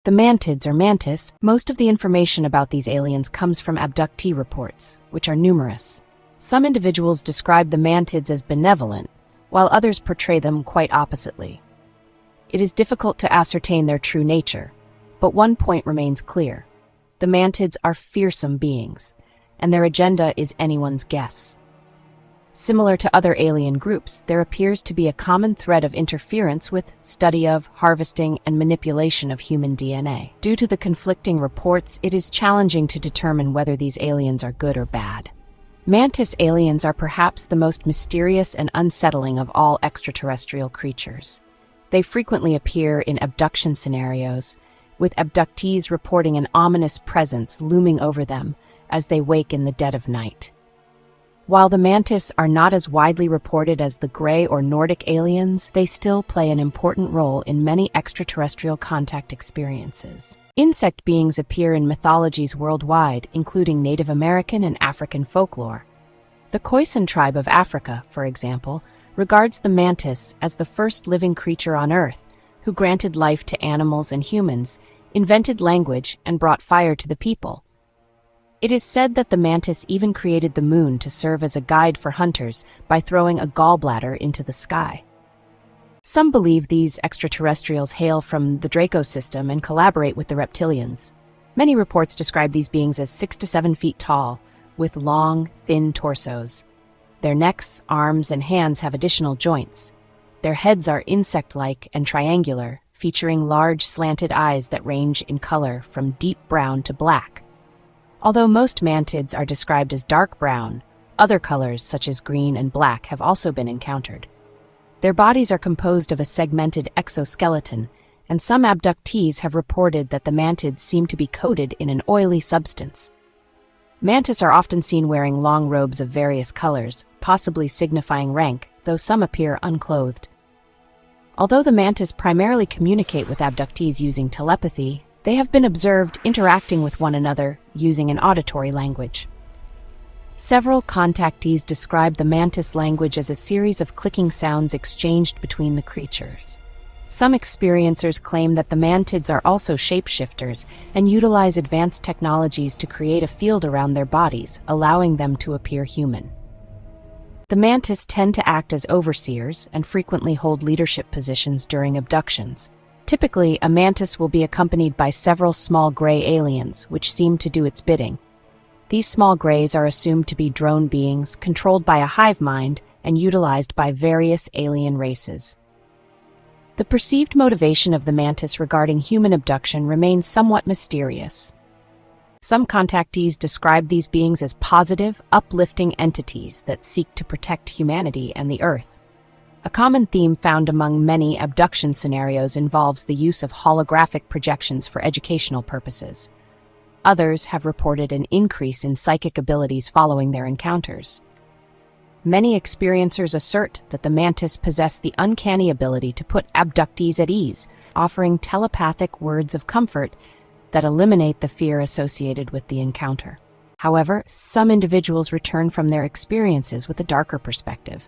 The Mantids or Mantis, most of the information about these aliens comes from abductee reports, which are numerous. Some individuals describe the Mantids as benevolent, while others portray them quite oppositely. It is difficult to ascertain their true nature, but one point remains clear. The Mantids are fearsome beings, and their agenda is anyone's guess. Similar to other alien groups, there appears to be a common thread of interference with study of, harvesting, and manipulation of human DNA. Due to the conflicting reports, it is challenging to determine whether these aliens are good or bad. Mantis aliens are perhaps the most mysterious and unsettling of all extraterrestrial creatures. They frequently appear in abduction scenarios, with abductees reporting an ominous presence looming over them as they wake in the dead of night. While the Mantis are not as widely reported as the Grey or Nordic aliens, they still play an important role in many extraterrestrial contact experiences. Insect beings appear in mythologies worldwide, including Native American and African folklore. The Khoisan tribe of Africa, for example, regards the mantis as the first living creature on Earth, who granted life to animals and humans, invented language, and brought fire to the people. It is said that the mantis even created the moon to serve as a guide for hunters by throwing a gallbladder into the sky. Some believe these extraterrestrials hail from the Draco system and collaborate with the Reptilians. Many reports describe these beings as 6 to 7 feet tall, with long, thin torsos. Their necks, arms, and hands have additional joints. Their heads are insect-like and triangular, featuring large slanted eyes that range in color from deep brown to black. Although most mantids are described as dark brown, other colors such as green and black have also been encountered. Their bodies are composed of a segmented exoskeleton, and some abductees have reported that the mantids seem to be coated in an oily substance. Mantis are often seen wearing long robes of various colors, possibly signifying rank, though some appear unclothed. Although the mantis primarily communicate with abductees using telepathy, they have been observed interacting with one another using an auditory language. Several contactees describe the mantis language as a series of clicking sounds exchanged between the creatures. Some experiencers claim that the mantids are also shapeshifters and utilize advanced technologies to create a field around their bodies, allowing them to appear human. The mantis tend to act as overseers and frequently hold leadership positions during abductions. Typically, a mantis will be accompanied by several small gray aliens, which seem to do its bidding. These small grays are assumed to be drone beings controlled by a hive mind and utilized by various alien races. The perceived motivation of the mantis regarding human abduction remains somewhat mysterious. Some contactees describe these beings as positive, uplifting entities that seek to protect humanity and the Earth. A common theme found among many abduction scenarios involves the use of holographic projections for educational purposes. Others have reported an increase in psychic abilities following their encounters. Many experiencers assert that the mantis possess the uncanny ability to put abductees at ease, offering telepathic words of comfort that eliminate the fear associated with the encounter. However, some individuals return from their experiences with a darker perspective,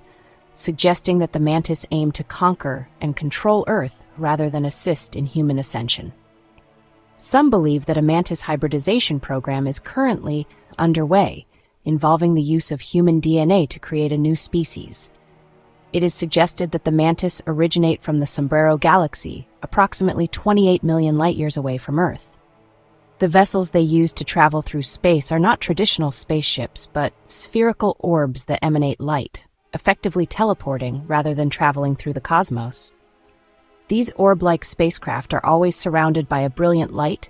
suggesting that the mantis aim to conquer and control Earth rather than assist in human ascension. Some believe that a mantis hybridization program is currently underway, involving the use of human DNA to create a new species. It is suggested that the mantis originate from the Sombrero galaxy, approximately 28 million light-years away from Earth. The vessels they use to travel through space are not traditional spaceships, but spherical orbs that emanate light, effectively teleporting rather than traveling through the cosmos. These orb-like spacecraft are always surrounded by a brilliant light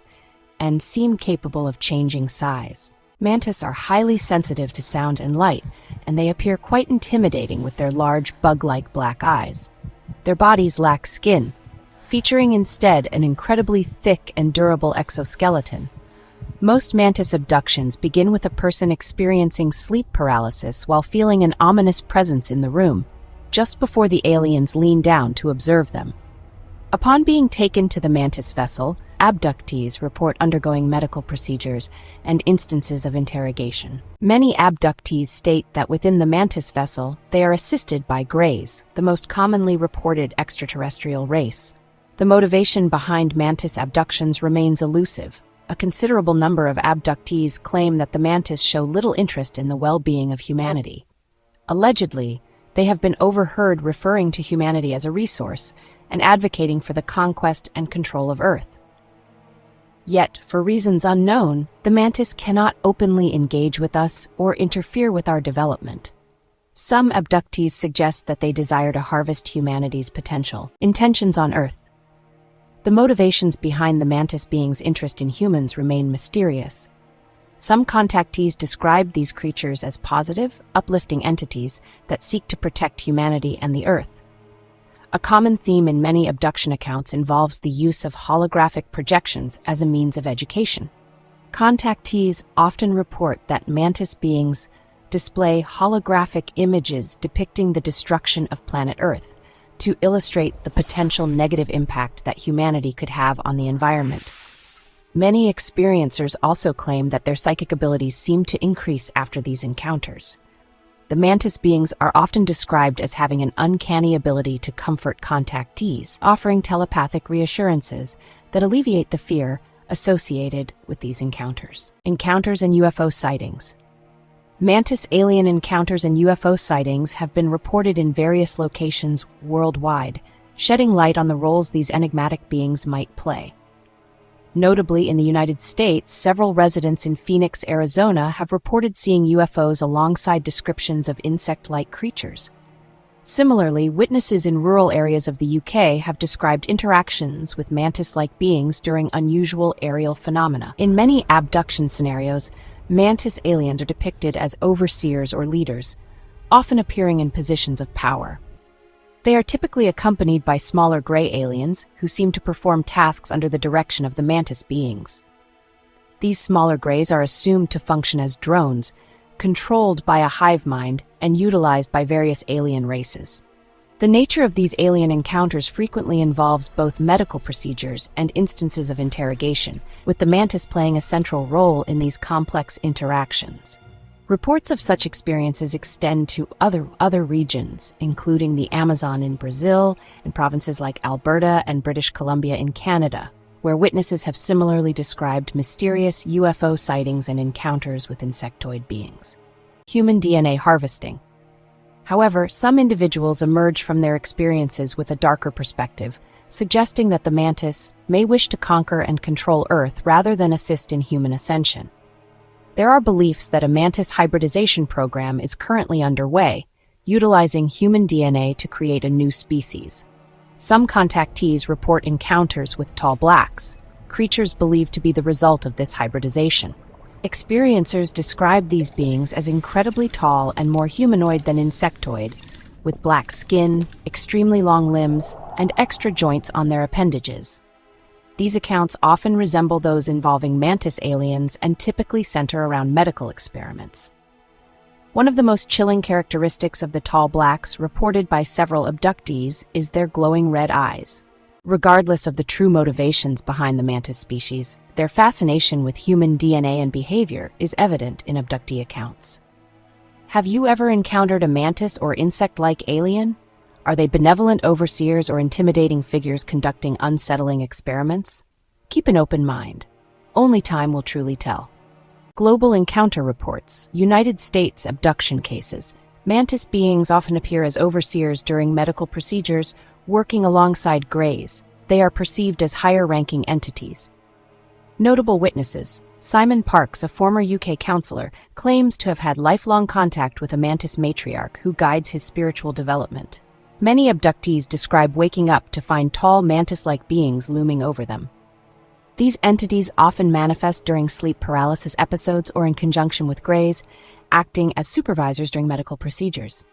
and seem capable of changing size. Mantis are highly sensitive to sound and light, and they appear quite intimidating with their large, bug-like black eyes. Their bodies lack skin, featuring instead an incredibly thick and durable exoskeleton. Most mantis abductions begin with a person experiencing sleep paralysis while feeling an ominous presence in the room, just before the aliens lean down to observe them. Upon being taken to the mantis vessel, abductees report undergoing medical procedures and instances of interrogation. Many abductees state that within the mantis vessel, they are assisted by Greys, the most commonly reported extraterrestrial race. The motivation behind mantis abductions remains elusive. A considerable number of abductees claim that the mantis show little interest in the well-being of humanity. Allegedly, they have been overheard referring to humanity as a resource and advocating for the conquest and control of Earth. Yet, for reasons unknown, the mantis cannot openly engage with us or interfere with our development. Some abductees suggest that they desire to harvest humanity's potential intentions on Earth. The motivations behind the mantis beings' interest in humans remain mysterious. Some contactees describe these creatures as positive, uplifting entities that seek to protect humanity and the Earth. A common theme in many abduction accounts involves the use of holographic projections as a means of education. Contactees often report that mantis beings display holographic images depicting the destruction of planet Earth to illustrate the potential negative impact that humanity could have on the environment. Many experiencers also claim that their psychic abilities seem to increase after these encounters. The mantis beings are often described as having an uncanny ability to comfort contactees, offering telepathic reassurances that alleviate the fear associated with these encounters. Encounters and UFO sightings. Mantis alien encounters and UFO sightings have been reported in various locations worldwide, shedding light on the roles these enigmatic beings might play. Notably, in the United States, several residents in Phoenix, Arizona have reported seeing UFOs alongside descriptions of insect-like creatures. Similarly, witnesses in rural areas of the UK have described interactions with mantis-like beings during unusual aerial phenomena. In many abduction scenarios, mantis aliens are depicted as overseers or leaders, often appearing in positions of power. They are typically accompanied by smaller gray aliens who seem to perform tasks under the direction of the mantis beings. These smaller grays are assumed to function as drones, controlled by a hive mind and utilized by various alien races. The nature of these alien encounters frequently involves both medical procedures and instances of interrogation, with the mantis playing a central role in these complex interactions. Reports of such experiences extend to other regions, including the Amazon in Brazil and provinces like Alberta and British Columbia in Canada, where witnesses have similarly described mysterious UFO sightings and encounters with insectoid beings. Human DNA harvesting. However, some individuals emerge from their experiences with a darker perspective, suggesting that the mantis may wish to conquer and control Earth rather than assist in human ascension. There are beliefs that a mantis hybridization program is currently underway, utilizing human DNA to create a new species. Some contactees report encounters with tall blacks, creatures believed to be the result of this hybridization. Experiencers describe these beings as incredibly tall and more humanoid than insectoid, with black skin, extremely long limbs, and extra joints on their appendages. These accounts often resemble those involving mantis aliens and typically center around medical experiments. One of the most chilling characteristics of the tall blacks reported by several abductees is their glowing red eyes. Regardless of the true motivations behind the mantis species, their fascination with human DNA and behavior is evident in abductee accounts. Have you ever encountered a mantis or insect-like alien? Are they benevolent overseers or intimidating figures conducting unsettling experiments? Keep an open mind. Only time will truly tell. Global encounter reports, United States abduction cases. Mantis beings often appear as overseers during medical procedures, working alongside greys. They are perceived as higher-ranking entities. Notable witnesses. Simon Parkes, a former UK councillor, claims to have had lifelong contact with a mantis matriarch who guides his spiritual development. Many abductees describe waking up to find tall mantis-like beings looming over them. These entities often manifest during sleep paralysis episodes or in conjunction with greys, acting as supervisors during medical procedures.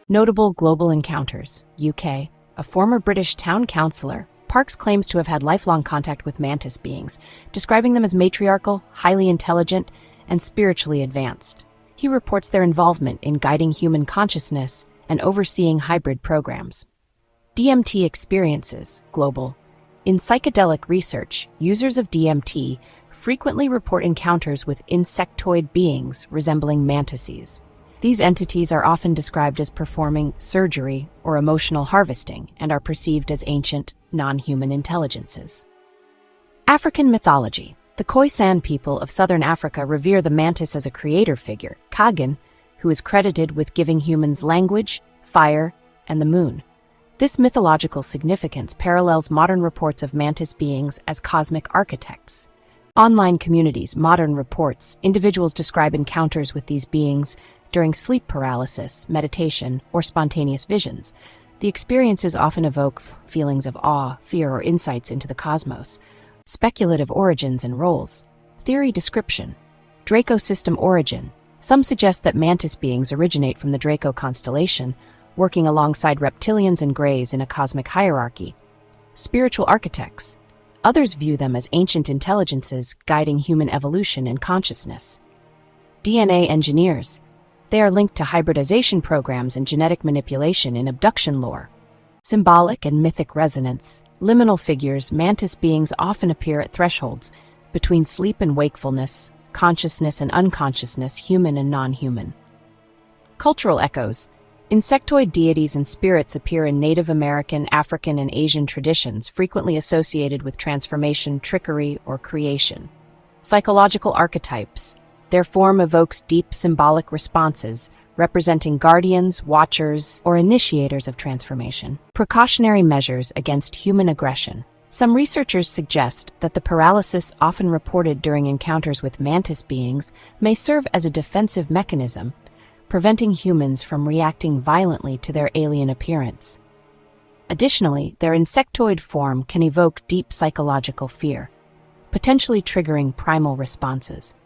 Notable global encounters. UK. A former British town councillor, Parkes claims to have had lifelong contact with mantis beings, describing them as matriarchal, highly intelligent, and spiritually advanced. He reports their involvement in guiding human consciousness and overseeing hybrid programs. DMT experiences, global. In psychedelic research, users of DMT frequently report encounters with insectoid beings resembling mantises. These entities are often described as performing surgery or emotional harvesting and are perceived as ancient, non-human intelligences. African mythology. The Khoisan people of southern Africa revere the mantis as a creator figure, Kagan, who is credited with giving humans language, fire, and the moon. This mythological significance parallels modern reports of mantis beings as cosmic architects. Online communities, modern reports, individuals describe encounters with these beings during sleep paralysis, meditation, or spontaneous visions. The experiences often evoke feelings of awe, fear, or insights into the cosmos. Speculative origins and roles. Theory description. Draco system origin. Some suggest that mantis beings originate from the Draco constellation, working alongside reptilians and greys in a cosmic hierarchy. Spiritual architects. Others view them as ancient intelligences guiding human evolution and consciousness. DNA engineers. They are linked to hybridization programs and genetic manipulation in abduction lore. Symbolic and mythic resonance. Liminal figures, mantis beings often appear at thresholds between sleep and wakefulness, consciousness and unconsciousness, human and non-human. Cultural echoes. Insectoid deities and spirits appear in Native American, African, and Asian traditions, frequently associated with transformation, trickery, or creation. Psychological archetypes. Their form evokes deep symbolic responses, representing guardians, watchers, or initiators of transformation. Precautionary measures against human aggression. Some researchers suggest that the paralysis often reported during encounters with mantis beings may serve as a defensive mechanism, preventing humans from reacting violently to their alien appearance. Additionally, their insectoid form can evoke deep psychological fear, potentially triggering primal responses.